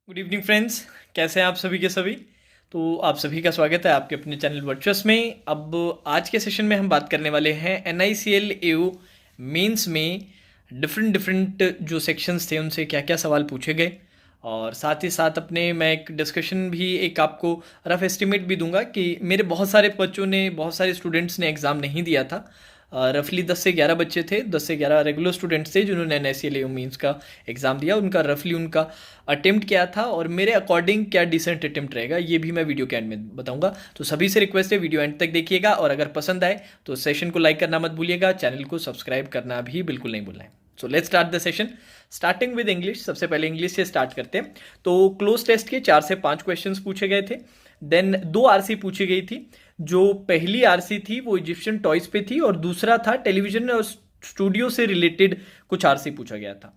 Good evening friends. कैसे हैं आप सभी के सभी। तो आप सभी का स्वागत है आपके अपने चैनल वर्चुअस में। अब आज के सेशन में हम बात करने वाले हैं NICL AU मेंस में डिफरेंट डिफरेंट जो सेक्शंस थे उनसे क्या क्या सवाल पूछे गए, और साथ ही साथ अपने मैं एक डिस्कशन भी एक आपको रफ एस्टिमेट भी दूंगा कि मेरे बहुत सारे बच्चों ने बहुत सारे स्टूडेंट्स ने एग्ज़ाम नहीं दिया था। रफली 10 से 11 बच्चे थे, 10 से 11 रेगुलर स्टूडेंट्स थे जिन्होंने NICL AU मेंस का एग्ज़ाम दिया। उनका रफली उनका अटेम्प्ट क्या था और मेरे अकॉर्डिंग क्या डिसेंट अटेम्प्ट रहेगा ये भी मैं वीडियो के एंड में बताऊंगा। तो सभी से रिक्वेस्ट है वीडियो एंड तक देखिएगा, और अगर पसंद आए तो सेशन को लाइक करना मत भूलिएगा, चैनल को सब्सक्राइब करना भी बिल्कुल नहीं भूलना है। So let's start the session starting with English. सबसे पहले इंग्लिश से स्टार्ट करते हैं। तो क्लोज टेस्ट के 4 से 5 क्वेश्चंस पूछे गए थे। देन 2 आरसी पूछी गई थी। जो पहली आरसी थी वो इजिप्शियन टॉयज पे थी, और दूसरा था टेलीविजन और स्टूडियो से रिलेटेड कुछ आरसी पूछा गया था।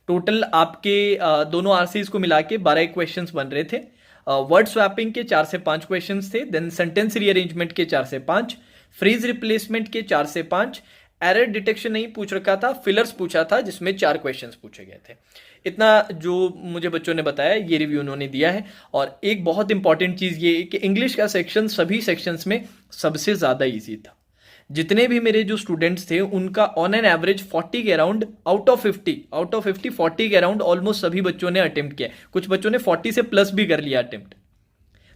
टोटल आपके दोनों आरसीज को मिला के 12 क्वेश्चंस बन रहे थे। वर्ड स्वैपिंग के 4 से 5 क्वेश्चंस थे। देन सेंटेंस रीअरेंजमेंट के 4 से 5, फ्रेज रिप्लेसमेंट के 4 से 5, एरर डिटेक्शन नहीं पूछ रखा था, फिलर्स पूछा था जिसमें 4 क्वेश्चंस पूछे गए थे। इतना जो मुझे बच्चों ने बताया ये रिव्यू उन्होंने दिया है। और एक बहुत इंपॉर्टेंट चीज ये है कि इंग्लिश का सेक्शन सभी सेक्शंस में सबसे ज्यादा इजी था। जितने भी मेरे जो स्टूडेंट्स थे उनका ऑन एन एवरेज 40 के अराउंड आउट ऑफ 50 40 के अराउंड ऑलमोस्ट सभी बच्चों ने अटेम्प्ट किया। कुछ बच्चों ने 40 से प्लस भी कर लिया अटेम्प्ट।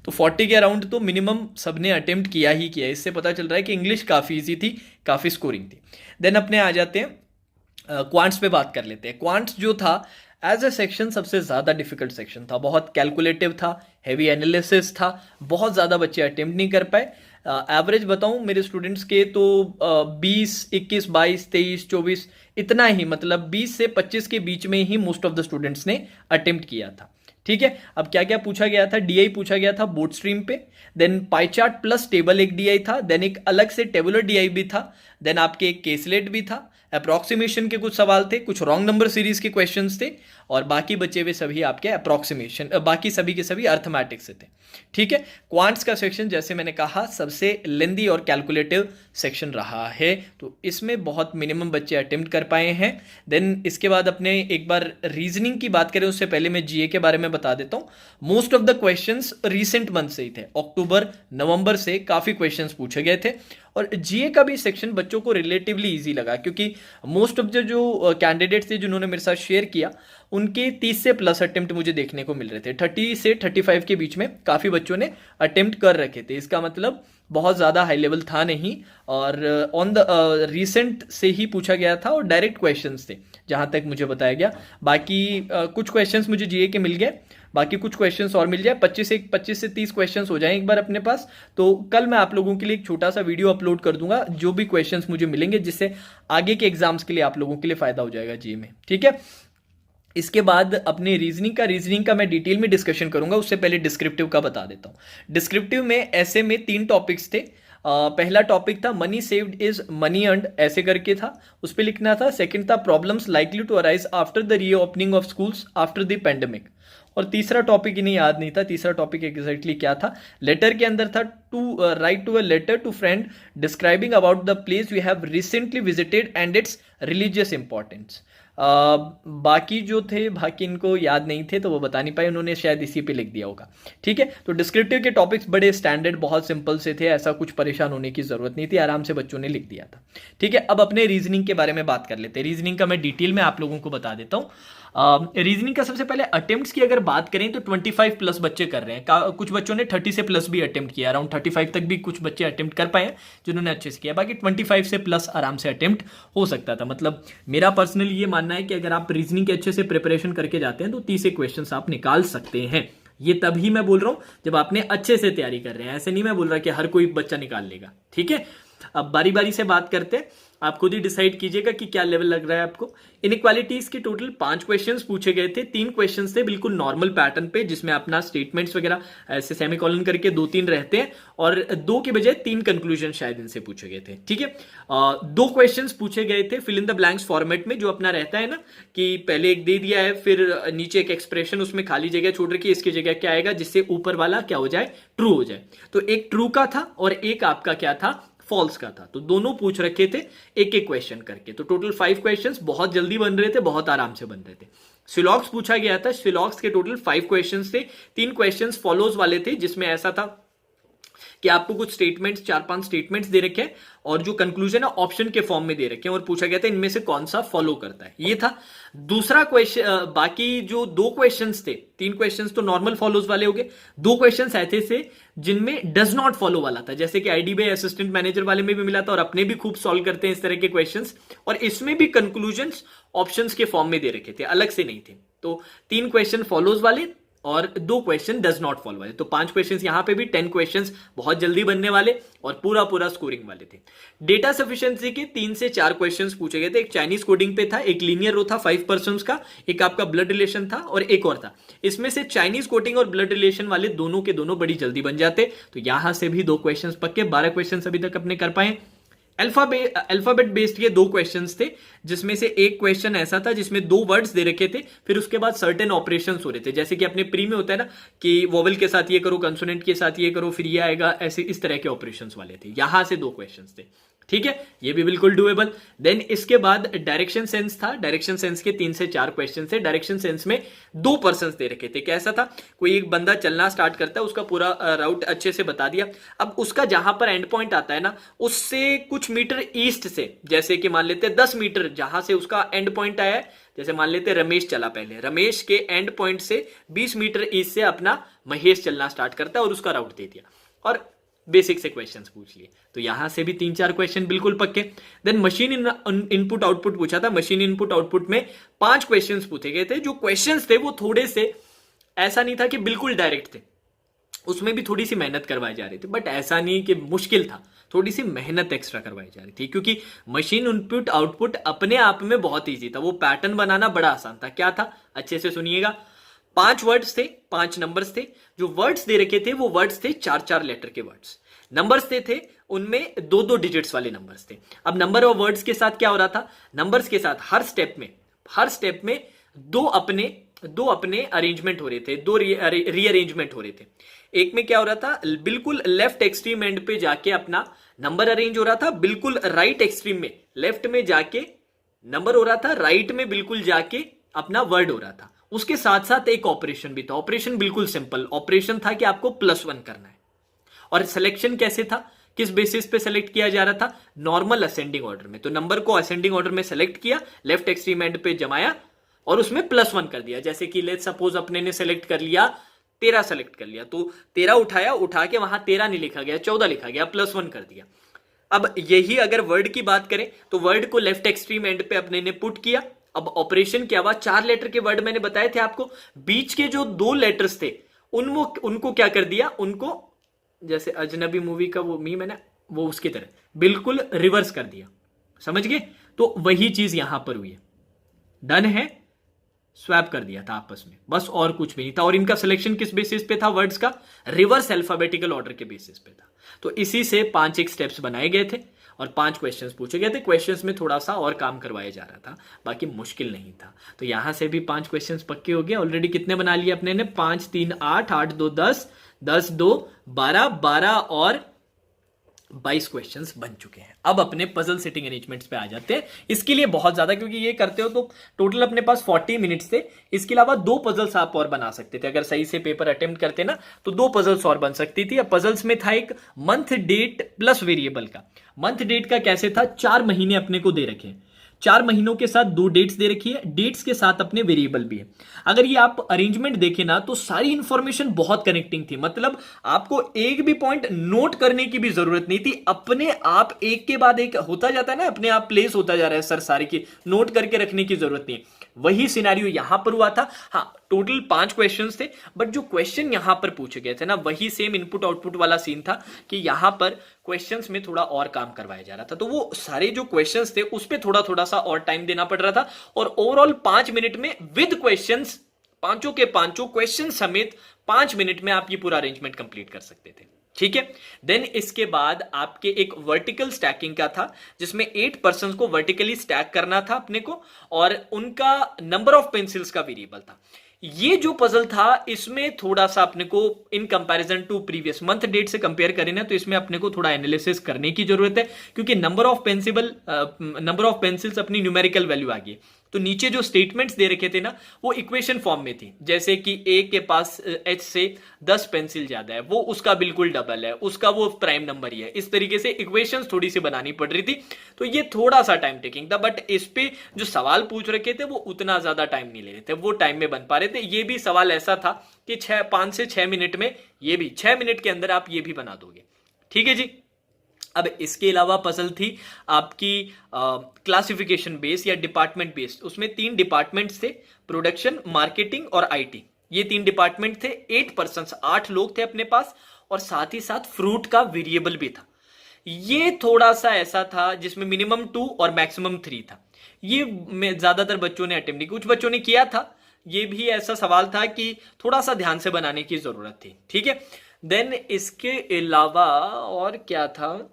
तो 40 के अराउंड तो मिनिमम सबने अटेम्प्ट किया ही किया। इससे पता चल रहा है कि इंग्लिश काफ़ी इजी थी, काफ़ी स्कोरिंग थी। देन अपने आ जाते हैं क्वांट्स पे बात कर लेते हैं। क्वांट्स जो था एज ए सेक्शन सबसे ज़्यादा डिफिकल्ट सेक्शन था। बहुत कैलकुलेटिव था, हैवी एनालिसिस था, बहुत ज़्यादा बच्चे अटेम्प्ट नहीं कर पाए। एवरेज बताऊं मेरे स्टूडेंट्स के तो 20, 21, 22, 23, 24 इतना ही, मतलब 20 से 25 के बीच में ही मोस्ट ऑफ द स्टूडेंट्स ने अटेम्प्ट किया था। ठीक है। अब क्या क्या पूछा गया था। डीआई पूछा गया था बोर्ड स्ट्रीम पे। Then pie chart plus table एक डीआई था। देन एक अलग से टेबुलर डीआई भी था। देन आपके एक केसलेट भी था। अप्रोक्सीमेशन के कुछ सवाल थे, कुछ रॉन्ग नंबर सीरीज के क्वेश्चंस थे, और बाकी बचे हुए सभी आपके अप्रोक्सीमेशन, बाकी सभी के सभी अर्थमेटिक्स से थे। ठीक है। क्वांट्स का सेक्शन जैसे मैंने कहा सबसे लेंदी और कैलकुलेटिव सेक्शन रहा है, तो इसमें बहुत मिनिमम बच्चे अटेम्प्ट कर पाए हैं। देन इसके बाद अपने एक बार रीजनिंग की बात करें उससे पहले मैं जीए के बारे में बता देता हूं। Most of the questions recent month से ही थे, अक्टूबर नवंबर से काफी क्वेश्चंस पूछे गए थे। और जीए का भी सेक्शन बच्चों को रिलेटिवली इजी लगा, क्योंकि मोस्ट ऑफ जो कैंडिडेट्स थे जिन्होंने मेरे साथ शेयर किया उनके 30 से प्लस अटेम्प्ट मुझे देखने को मिल रहे थे। 30 से 35 के बीच में काफ़ी बच्चों ने अटेम्प्ट कर रखे थे। इसका मतलब बहुत ज़्यादा हाई लेवल था नहीं, और ऑन द रिसेंट से ही पूछा गया था, और डायरेक्ट क्वेश्चंस थे जहाँ तक मुझे बताया गया। बाकी कुछ क्वेश्चंस मुझे जीए के मिल गए, बाकी कुछ क्वेश्चंस और मिल जाए। 25 से 30 क्वेश्चंस हो जाएं एक बार अपने पास, तो कल मैं आप लोगों के लिए एक छोटा सा वीडियो अपलोड कर दूंगा जो भी क्वेश्चंस मुझे मिलेंगे, जिससे आगे के एग्जाम्स के लिए आप लोगों के लिए फायदा हो जाएगा जीए में। ठीक है। इसके बाद अपने रीजनिंग का मैं डिटेल में डिस्कशन करूंगा, उससे पहले डिस्क्रिप्टिव का बता देता हूं। डिस्क्रिप्टिव में ऐसे में 3 टॉपिक्स थे। पहला टॉपिक था money saved is money earned, ऐसे करके था, उस पर लिखना था। सेकंड था problems likely to arise after the reopening of schools after the pandemic. और तीसरा टॉपिक इन्हें याद नहीं था। तीसरा टॉपिक एग्जैक्टली क्या था। लेटर के अंदर था to write to a letter to friend describing about the place we have recently visited and its religious importance. बाकी जो थे बाकी इनको याद नहीं थे तो वो बता नहीं पाए, उन्होंने शायद इसी पे लिख दिया होगा। ठीक है। तो डिस्क्रिप्टिव के टॉपिक्स बड़े स्टैंडर्ड बहुत सिंपल से थे, ऐसा कुछ परेशान होने की जरूरत नहीं थी, आराम से बच्चों ने लिख दिया था। ठीक है। अब अपने रीजनिंग के बारे में बात कर लेते हैं। रीजनिंग का मैं डिटेल में आप लोगों को बता देता हूँ। रीजनिंग का सबसे पहले अटेम्प्ट्स की अगर बात करें तो 25 प्लस बच्चे कर रहे हैं। कुछ बच्चों ने 30 से प्लस भी अटेम्प्ट किया, अराउंड 35 तक भी कुछ बच्चे अटेम्प्ट कर पाए हैं जिन्होंने अच्छे से किया। बाकी 25 से प्लस आराम से अटेम्प्ट हो सकता था। मतलब मेरा पर्सनली ये मानना है कि अगर आप रीजनिंग के अच्छे से प्रिपरेशन करके जाते हैं तो 30 क्वेश्चन आप निकाल सकते हैं। ये तभी मैं बोल रहा हूं जब आपने अच्छे से तैयारी कर रहे हैं, ऐसे नहीं मैं बोल रहा कि हर कोई बच्चा निकाल लेगा। ठीक है। अब बारी बारी से बात करते हैं, आप खुद ही डिसाइड कीजिएगा कि क्या लेवल लग रहा है आपको। इनइक्वालिटीज के टोटल 5 क्वेश्चंस पूछे गए थे। 3 क्वेश्चंस थे बिल्कुल नॉर्मल पैटर्न पे, जिसमें अपना स्टेटमेंट्स वगैरह ऐसे सेमीकोलन करके 2-3 रहते हैं, और 2 के बजाय 3 कंक्लूजन शायद इनसे पूछे गए थे। ठीक है। 2 क्वेश्चंस पूछे गए थे fill in the blanks format में, जो अपना रहता है ना कि पहले एक दे दिया है, फिर नीचे एक एक्सप्रेशन, उसमें खाली जगह छोड़ रखी है, इसकी जगह क्या आएगा जिससे ऊपर वाला क्या हो जाए, ट्रू हो जाए। तो एक ट्रू का था और एक आपका क्या था, फॉल्स का था। तो दोनों पूछ रखे थे एक एक क्वेश्चन करके। तो टोटल 5 क्वेश्चंस बहुत जल्दी बन रहे थे, बहुत आराम से बन रहे थे। सिलॉक्स पूछा गया था। सिलॉक्स के टोटल 5 क्वेश्चंस थे। 3 क्वेश्चंस फॉलोज वाले थे, जिसमें ऐसा था कि आपको कुछ स्टेटमेंट्स, 4-5 स्टेटमेंट्स दे रखे हैं और जो कंक्लूजन है ऑप्शन के फॉर्म में दे रखे हैं, और पूछा गया था इनमें से कौन सा फॉलो करता है, ये था। दूसरा क्वेश्चन, बाकी जो 2 क्वेश्चंस थे, 3 क्वेश्चंस तो नॉर्मल फॉलोज वाले हो गए, 2 क्वेश्चंस ऐसे थे जिनमें डज नॉट फॉलो वाला था, जैसे कि आईडीबीआई असिस्टेंट मैनेजर वाले में भी मिला था, और अपने भी खूब सॉल्व करते हैं इस तरह के क्वेश्चंस, और इसमें भी कंक्लूजन्स ऑप्शंस के फॉर्म में दे रखे थे, अलग से नहीं थे। तो 3 क्वेश्चन फॉलोज वाले और 2 क्वेश्चन डज नॉट फॉलो वाले, तो 5 क्वेश्चंस यहां पे भी, 10 क्वेश्चंस बहुत जल्दी बनने वाले और पूरा पूरा स्कोरिंग वाले थे। डेटा सफिशिएंसी के 3 से 4 क्वेश्चंस पूछे गए थे। एक चाइनीज कोडिंग पे था, एक लीनियर रो था 5 पर्सन्स का, एक आपका ब्लड रिलेशन था, और एक और था। इसमें से चाइनीज कोडिंग और ब्लड रिलेशन वाले दोनों के दोनों बड़ी जल्दी बन जाते, तो यहां से भी 2 क्वेश्चन पक्के, 12 क्वेश्चन अभी तक अपने कर पाए। अल्फाबेट बेस्ड के 2 क्वेश्चंस थे, जिसमें से एक क्वेश्चन ऐसा था जिसमें 2 वर्ड्स दे रखे थे, फिर उसके बाद सर्टेन ऑपरेशंस हो रहे थे, जैसे कि अपने प्री में होता है ना कि वोवेल के साथ ये करो, कंसोनेंट के साथ ये करो, फिर ये आएगा, ऐसे इस तरह के ऑपरेशंस वाले थे। यहां से 2 क्वेश्चंस थे, ठीक है, ये भी बिल्कुल डुएबल। देन इसके बाद डायरेक्शन सेंस था। डायरेक्शन सेंस के 3 से 4 क्वेश्चन थे। डायरेक्शन सेंस में 2 पर्सन दे रखे थे। कैसा था, कोई एक बंदा चलना स्टार्ट करता है, उसका पूरा राउट अच्छे से बता दिया, अब उसका जहां पर एंड पॉइंट आता है ना, उससे कुछ मीटर ईस्ट से, जैसे कि मान लेते 10 मीटर जहां से उसका एंड पॉइंट आया है, जैसे मान लेते रमेश चला, पहले रमेश के एंड पॉइंट से 20 मीटर ईस्ट से अपना महेश चलना स्टार्ट करता है, और उसका राउट दे दिया, और बेसिक से क्वेश्चंस पूछ लिए, तो यहां से भी 3-4 क्वेश्चन बिल्कुल पक्के। देन मशीन इनपुट आउटपुट पूछा था। मशीन इनपुट आउटपुट में 5 क्वेश्चंस पूछे गए थे। जो क्वेश्चंस थे वो थोड़े से, ऐसा नहीं था कि बिल्कुल डायरेक्ट थे, उसमें भी थोड़ी सी मेहनत करवाई जा रही थी, बट ऐसा नहीं कि मुश्किल था, थोड़ी सी मेहनत एक्स्ट्रा करवाई जा रही थी, क्योंकि मशीन इनपुट आउटपुट अपने आप में बहुत ईजी था, वो पैटर्न बनाना बड़ा आसान था। क्या था, अच्छे से सुनिएगा। 5 वर्ड्स थे, 5 नंबर्स थे। जो वर्ड्स दे रखे थे वो वर्ड्स थे 4-4 लेटर के वर्ड्स। नंबर्स थे उनमें 2-2 डिजिट्स वाले नंबर्स थे। अब नंबर और वर्ड्स के साथ क्या हो रहा था, नंबर्स के साथ हर स्टेप में दो अपने अरेंजमेंट हो रहे थे, 2 रीअरेंजमेंट हो रहे थे। एक में क्या हो रहा था, बिल्कुल लेफ्ट एक्सट्रीम एंड पे जाके अपना नंबर अरेंज हो रहा था, बिल्कुल राइट एक्सट्रीम में, लेफ्ट में जाके नंबर हो रहा था, राइट में बिल्कुल जाके अपना वर्ड हो रहा था। उसके साथ साथ एक ऑपरेशन भी था। ऑपरेशन बिल्कुल सिंपल ऑपरेशन था कि आपको +1 करना है। और सिलेक्शन कैसे था, किस बेसिस पे सेलेक्ट किया जा रहा था, नॉर्मल असेंडिंग ऑर्डर में। तो नंबर को असेंडिंग ऑर्डर में सेलेक्ट किया, लेफ्ट एक्सट्रीम एंड पे जमाया और उसमें +1 कर दिया। जैसे कि लेट्स सपोज अपने ने सेलेक्ट कर लिया 13 सेलेक्ट कर लिया, तो 13 उठाया, उठा के वहां 13 नहीं लिखा गया, 14 लिखा गया, +1 कर दिया। अब यही अगर वर्ड की बात करें तो वर्ड को लेफ्ट एक्सट्रीम एंड पे अपने ने पुट किया। अब ऑपरेशन क्या हुआ, 4 लेटर के वर्ड मैंने बताए थे आपको, बीच के जो 2 लेटर्स थे उनको क्या कर दिया, उनको जैसे अजनबी मूवी का वो मीम है ना, वो उसकी तरह बिल्कुल रिवर्स कर दिया। समझ गए, तो वही चीज यहां पर हुई है। डन है, स्वैप कर दिया था आपस में, बस और कुछ भी नहीं था। और इनका सिलेक्शन किस बेसिस पे था, वर्ड्स का रिवर्स अल्फाबेटिकल ऑर्डर के बेसिस पे था। तो इसी से 5 एक स्टेप्स बनाए गए थे और 5 क्वेश्चंस पूछे गए थे। क्वेश्चंस में थोड़ा सा और काम करवाया जा रहा था, बाकी मुश्किल नहीं था। तो यहां से भी 5 क्वेश्चंस पक्के हो गए। ऑलरेडी कितने बना लिए अपने ने, 5 3 8, 8 2 10, 10 2 12, 12 और 22 क्वेश्चंस बन चुके हैं। अब अपने पजल सेटिंग अरेंजमेंट्स पे आ जाते हैं। इसके लिए बहुत ज्यादा, क्योंकि ये करते हो तो टोटल अपने पास 40 मिनट्स थे। इसके अलावा 2 पजल्स आप और बना सकते थे, अगर सही से पेपर अटेम्प्ट करते ना तो 2 पजल्स और बन सकती थी। अब पजल्स में था एक मंथ डेट प्लस वेरिएबल का। मंथ डेट का कैसे था, 4 महीने अपने को दे रखे हैं, 4 महीनों के साथ 2 डेट्स दे रखी है, डेट्स के साथ अपने वेरिएबल भी है। अगर ये आप अरेंजमेंट देखें ना तो सारी इंफॉर्मेशन बहुत कनेक्टिंग थी, मतलब आपको एक भी पॉइंट नोट करने की भी जरूरत नहीं थी, अपने आप एक के बाद एक होता जाता है ना, अपने आप प्लेस होता जा रहा है सर, सारे की नोट करके रखने की जरूरत नहीं है। वही सिनेरियो यहां पर हुआ था। हाँ, टोटल 5 क्वेश्चंस थे, बट जो क्वेश्चन यहां पर पूछे गए थे ना, वही सेम इनपुट आउटपुट वाला सीन था कि यहां पर क्वेश्चंस में थोड़ा और काम करवाया जा रहा था। तो वो सारे जो क्वेश्चंस थे उस पे थोड़ा थोड़ा सा और टाइम देना पड़ रहा था, और ओवरऑल 5 मिनट में विद क्वेश्चंस, पांचों के पांचों क्वेश्चन समेत 5 मिनट में आप ये पूरा अरेंजमेंट कंप्लीट कर सकते थे। ठीक है, देन इसके बाद आपके एक वर्टिकल स्टैकिंग का था, जिसमें 8 पर्सन को वर्टिकली स्टैक करना था अपने को, और उनका नंबर ऑफ पेंसिल्स का वेरिएबल था। ये जो पजल था इसमें थोड़ा सा अपने को in comparison to previous month date से कंपेयर करें ना, तो इसमें अपने को थोड़ा एनालिसिस करने की जरूरत है, क्योंकि नंबर ऑफ पेंसिल्स अपनी न्यूमेरिकल वैल्यू आ गई। तो नीचे जो स्टेटमेंट्स दे रखे थे ना वो इक्वेशन फॉर्म में थी, जैसे कि ए के पास एच से 10 पेंसिल ज्यादा है, वो उसका बिल्कुल डबल है, उसका वो प्राइम नंबर ही है। इस तरीके से इक्वेशंस थोड़ी सी बनानी पड़ रही थी, तो ये थोड़ा सा टाइम टेकिंग था। बट इस पे जो सवाल पूछ रखे थे वो उतना ज्यादा टाइम नहीं ले रहे थे, वो टाइम में बन पा रहे थे। ये भी सवाल ऐसा था कि 5 से 6 मिनट में, ये भी 6 मिनट के अंदर आप ये भी बना दोगे। ठीक है जी। अब इसके अलावा पजल थी आपकी क्लासिफिकेशन बेस या डिपार्टमेंट बेस्ड। उसमें 3 डिपार्टमेंट्स थे, प्रोडक्शन, मार्केटिंग और आईटी। ये 3 डिपार्टमेंट थे। 8 पर्सन, 8 लोग थे अपने पास, और साथ ही साथ फ्रूट का वेरिएबल भी था। ये थोड़ा सा ऐसा था जिसमें मिनिमम 2 और मैक्सिमम 3 था। ये ज्यादातर बच्चों ने अटेम्प्ट नहीं, कुछ बच्चों ने किया था। ये भी ऐसा सवाल था कि थोड़ा सा ध्यान से बनाने की जरूरत थी। ठीक है। देन इसके अलावा और क्या था,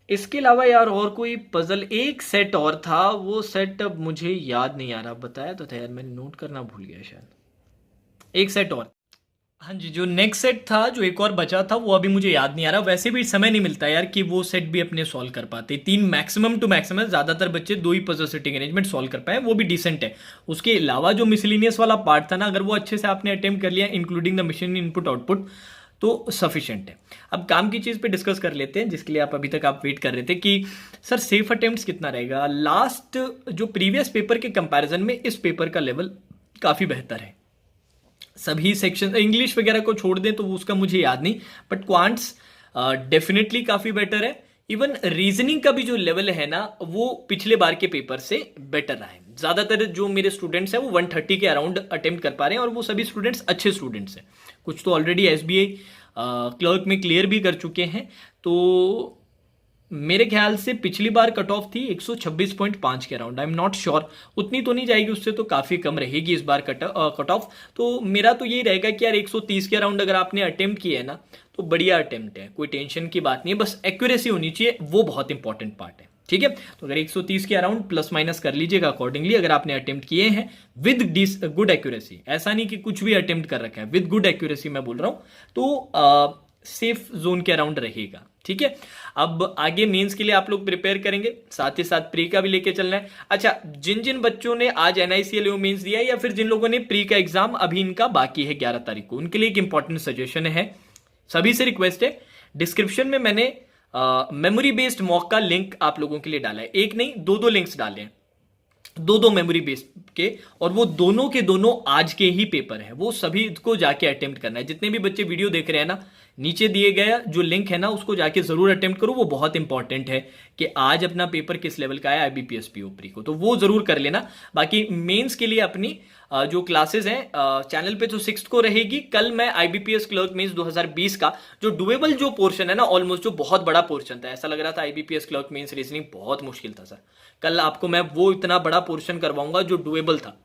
इसके अलावा यार और कोई पजल, एक सेट और था, वो सेट अब मुझे याद नहीं आ रहा। बताया तो था यार, मैंने नोट करना भूल गया शायद। एक सेट और, हाँ जी, जो नेक्स्ट सेट था, जो एक और बचा था, वो अभी मुझे याद नहीं आ रहा। वैसे भी समय नहीं मिलता यार कि वो सेट भी अपने सॉल्व कर पाते। 3 मैक्सिमम टू मैक्सिमम, ज्यादातर बच्चे 2 ही पजल सेटिंग अरेंजमेंट सॉल्व कर पाए, वो भी डिसेंट है। उसके अलावा जो मिसलिनियस वाला पार्ट था ना, अगर वो अच्छे से आपने अटेम्प्ट कर लिया, including the machine input output, तो सफिशिएंट है। अब काम की चीज पे डिस्कस कर लेते हैं, जिसके लिए आप अभी तक आप वेट कर रहे थे कि सर सेफ अटेम्प्ट्स कितना रहेगा। लास्ट जो प्रीवियस पेपर के कंपैरिजन में इस पेपर का लेवल काफी बेहतर है। सभी सेक्शन, इंग्लिश वगैरह को छोड़ दें तो उसका मुझे याद नहीं, बट क्वांट्स डेफिनेटली काफी बेटर है। इवन रीजनिंग का भी जो लेवल है ना, वो पिछले बार के पेपर से बेटर रहा है। ज्यादातर जो मेरे स्टूडेंट्स हैं वो 130 के अराउंड अटेम्प्ट कर पा रहे हैं, और वो सभी स्टूडेंट्स अच्छे स्टूडेंट्स हैं। कुछ तो ऑलरेडी एसबीआई क्लर्क में क्लियर भी कर चुके हैं। तो मेरे ख्याल से पिछली बार कट ऑफ थी 126.5 के around, I am not sure, उतनी तो नहीं जाएगी, उससे तो काफी कम रहेगी इस बार कट ऑफ। तो मेरा तो यही रहेगा कि यार 130 के अराउंड अगर आपने अटेम्प्ट किया है ना, तो बढ़िया अटेम्प्ट है, कोई टेंशन की बात नहीं है। बस एक्यूरेसी होनी चाहिए, वो बहुत इंपॉर्टेंट पार्ट है। ठीक है। तो अगर 130 के अराउंड प्लस माइनस कर लीजिएगा अकॉर्डिंगली, अगर आपने अटेम्प्ट किए हैं विद गुड एक्यूरेसी, ऐसा नहीं कि कुछ भी अटेम्प्ट कर रखा है, विद गुड एक्यूरेसी मैं बोल रहा हूं, तो सेफ जोन के अराउंड रहेगा। ठीक है। अब आगे मेंस के लिए आप लोग प्रिपेयर करेंगे, साथ ही साथ प्री का भी लेके चलना है। अच्छा, जिन जिन बच्चों ने आज एनआईसीएल मेंस दिया है, या फिर जिन लोगों ने प्री का एग्जाम अभी इनका बाकी है 11 तारीख को, उनके लिए एक इंपॉर्टेंट सजेशन है, सभी से रिक्वेस्ट है, डिस्क्रिप्शन में मैंने मेमोरी बेस्ड मॉक का लिंक आप लोगों के लिए डाला है। एक नहीं, 2 लिंक्स डाले हैं, 2 मेमोरी बेस्ड के, और वो दोनों के दोनों आज के ही पेपर है। वो सभी को जाके अटेम्प्ट करना है। जितने भी बच्चे वीडियो देख रहे हैं ना, नीचे दिए गया जो लिंक है ना, उसको जाके जरूर अटेम्प्ट करो। वो बहुत इंपॉर्टेंट है कि आज अपना पेपर किस लेवल का है आईबीपीएस पीओ प्री को, तो वो जरूर कर लेना। बाकी मेंस के लिए अपनी जो क्लासेस हैं चैनल पे तो 6 को रहेगी। कल मैं आईबीपीएस क्लर्क मेंस 2020 का जो डुएबल जो पोर्शन है ना, ऑलमोस्ट जो बहुत बड़ा पोर्शन था, ऐसा लग रहा था आईबीपीएस क्लर्क मेंस रीजनिंग बहुत मुश्किल था सर, कल आपको मैं वो इतना बड़ा पोर्शन करवाऊंगा जो डुएबल था,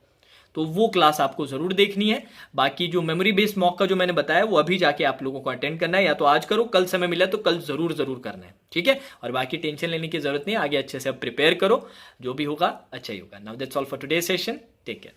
तो वो क्लास आपको जरूर देखनी है। बाकी जो मेमोरी बेस्ड मॉक का जो मैंने बताया, वो अभी जाके आप लोगों को अटेंड करना है, या तो आज करो, कल समय मिला तो कल जरूर करना है। ठीक है। और बाकी टेंशन लेने की जरूरत नहीं है, आगे अच्छे से अब प्रिपेयर करो, जो भी होगा अच्छा ही होगा। Now that's all for today session, take care.